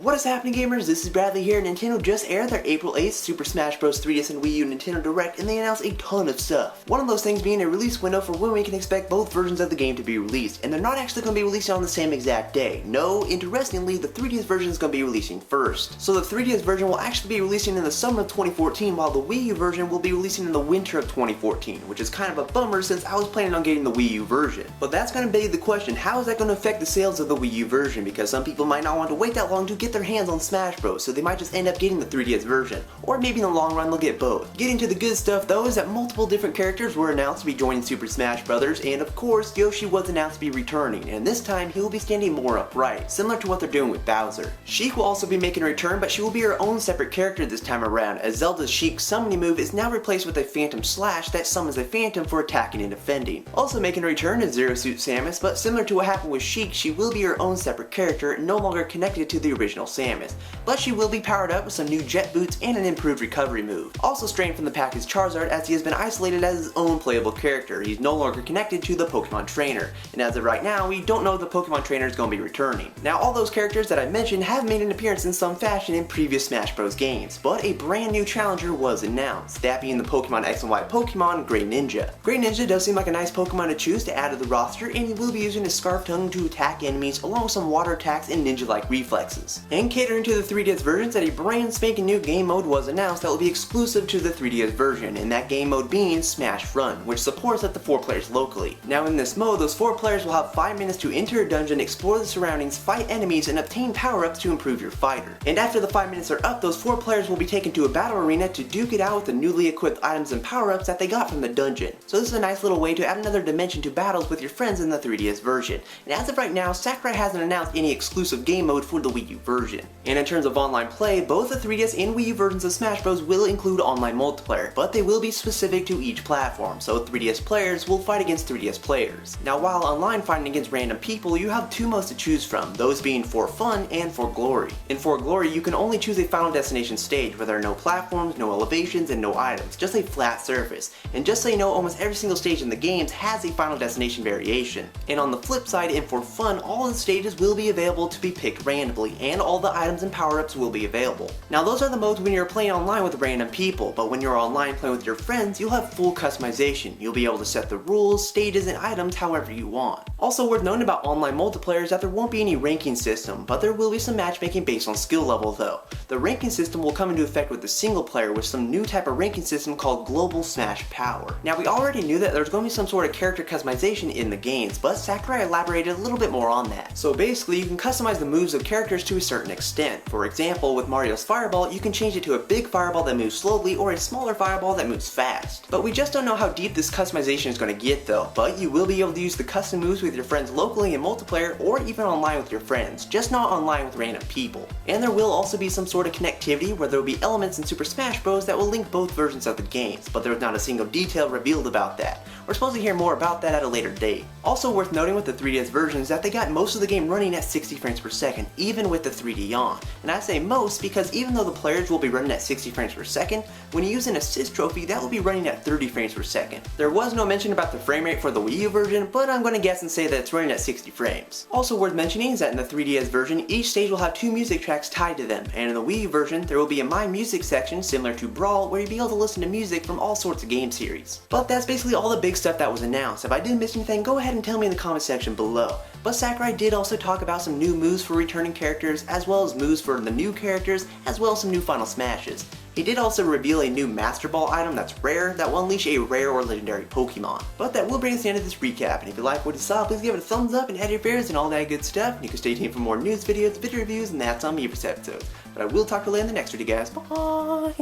What is happening, gamers? This is Bradley here. Nintendo just aired their April 8th Super Smash Bros. 3DS and Wii U Nintendo Direct, and they announced a ton of stuff. One of those things being a release window for when we can expect both versions of the game to be released, and they're not actually going to be releasing on the same exact day. No, interestingly, the 3DS version is going to be releasing first. So the 3DS version will actually be releasing in the summer of 2014, while the Wii U version will be releasing in the winter of 2014, which is kind of a bummer since I was planning on getting the Wii U version. But that's going to beg the question, how is that going to affect the sales of the Wii U version? Because some people might not want to wait that long to get their hands on Smash Bros, so they might just end up getting the 3DS version, or maybe in the long run they'll get both. Getting to the good stuff though is that multiple different characters were announced to be joining Super Smash Bros, and of course Yoshi was announced to be returning, and this time he will be standing more upright, similar to what they're doing with Bowser. Sheik will also be making a return, but she will be her own separate character this time around, as Zelda's Sheik summoning move is now replaced with a Phantom Slash that summons a Phantom for attacking and defending. Also making a return is Zero Suit Samus, but similar to what happened with Sheik, she will be her own separate character, no longer connected to the original Samus. But she will be powered up with some new jet boots and an improved recovery move. Also straying from the pack is Charizard, as he has been isolated as his own playable character. He's no longer connected to the Pokemon Trainer, and as of right now, we don't know if the Pokemon Trainer is going to be returning. Now, all those characters that I mentioned have made an appearance in some fashion in previous Smash Bros. Games, but a brand new challenger was announced, that being the Pokemon X and Y Pokemon, Greninja. Greninja does seem like a nice Pokemon to choose to add to the roster, and he will be using his Scarf Tongue to attack enemies along with some water attacks and ninja-like reflexes. And catering to the 3DS versions, that a brand spanking new game mode was announced that will be exclusive to the 3DS version, and that game mode being Smash Run, which supports up to 4 players locally. Now in this mode, those 4 players will have 5 minutes to enter a dungeon, explore the surroundings, fight enemies, and obtain power-ups to improve your fighter. And after the 5 minutes are up, those 4 players will be taken to a battle arena to duke it out with the newly equipped items and power-ups that they got from the dungeon. So this is a nice little way to add another dimension to battles with your friends in the 3DS version. And as of right now, Sakurai hasn't announced any exclusive game mode for the Wii U version. And in terms of online play, both the 3DS and Wii U versions of Smash Bros. Will include online multiplayer, but they will be specific to each platform, so 3DS players will fight against 3DS players. Now while online fighting against random people, you have 2 modes to choose from, those being For Fun and For Glory. In For Glory, you can only choose a Final Destination stage where there are no platforms, no elevations, and no items, just a flat surface. And just so you know, almost every single stage in the games has a Final Destination variation. And on the flip side, in For Fun, all of the stages will be available to be picked randomly, and all the items and power-ups will be available. Now those are the modes when you're playing online with random people, but when you're online playing with your friends, you'll have full customization. You'll be able to set the rules, stages, and items however you want. Also worth noting about online multiplayer is that there won't be any ranking system, but there will be some matchmaking based on skill level though. The ranking system will come into effect with the single player with some new type of ranking system called Global Smash Power. Now we already knew that there's going to be some sort of character customization in the games, but Sakurai elaborated a little bit more on that. So basically you can customize the moves of characters to a certain extent. For example, with Mario's Fireball, you can change it to a big fireball that moves slowly or a smaller fireball that moves fast. But we just don't know how deep this customization is going to get though, but you will be able to use the custom moves with your friends locally in multiplayer or even online with your friends, just not online with random people. And there will also be some sort of connectivity where there will be elements in Super Smash Bros. That will link both versions of the games, but there was not a single detail revealed about that. We're supposed to hear more about that at a later date. Also worth noting with the 3DS version is that they got most of the game running at 60 frames per second, even with the 3D on. And I say most because even though the players will be running at 60 frames per second, when you use an assist trophy, that will be running at 30 frames per second. There was no mention about the frame rate for the Wii U version, but I'm going to guess and say that it's running at 60 frames. Also worth mentioning is that in the 3DS version, each stage will have 2 music tracks tied to them, and in the Wii U version, there will be a My Music section similar to Brawl, where you'll be able to listen to music from all sorts of game series. But that's basically all the big stuff that was announced. If I did miss anything, go ahead and tell me in the comment section below. But Sakurai did also talk about some new moves for returning characters, as well as moves for the new characters, as well as some new Final Smashes. He did also reveal a new Master Ball item that's rare that will unleash a rare or legendary Pokemon. But that will bring us to the end of this recap, and if you like what you saw, please give it a thumbs up and add your favorites and all that good stuff. And you can stay tuned for more news videos, video reviews, and that's on me for this episode. But I will talk to you later in the next video, guys. Bye!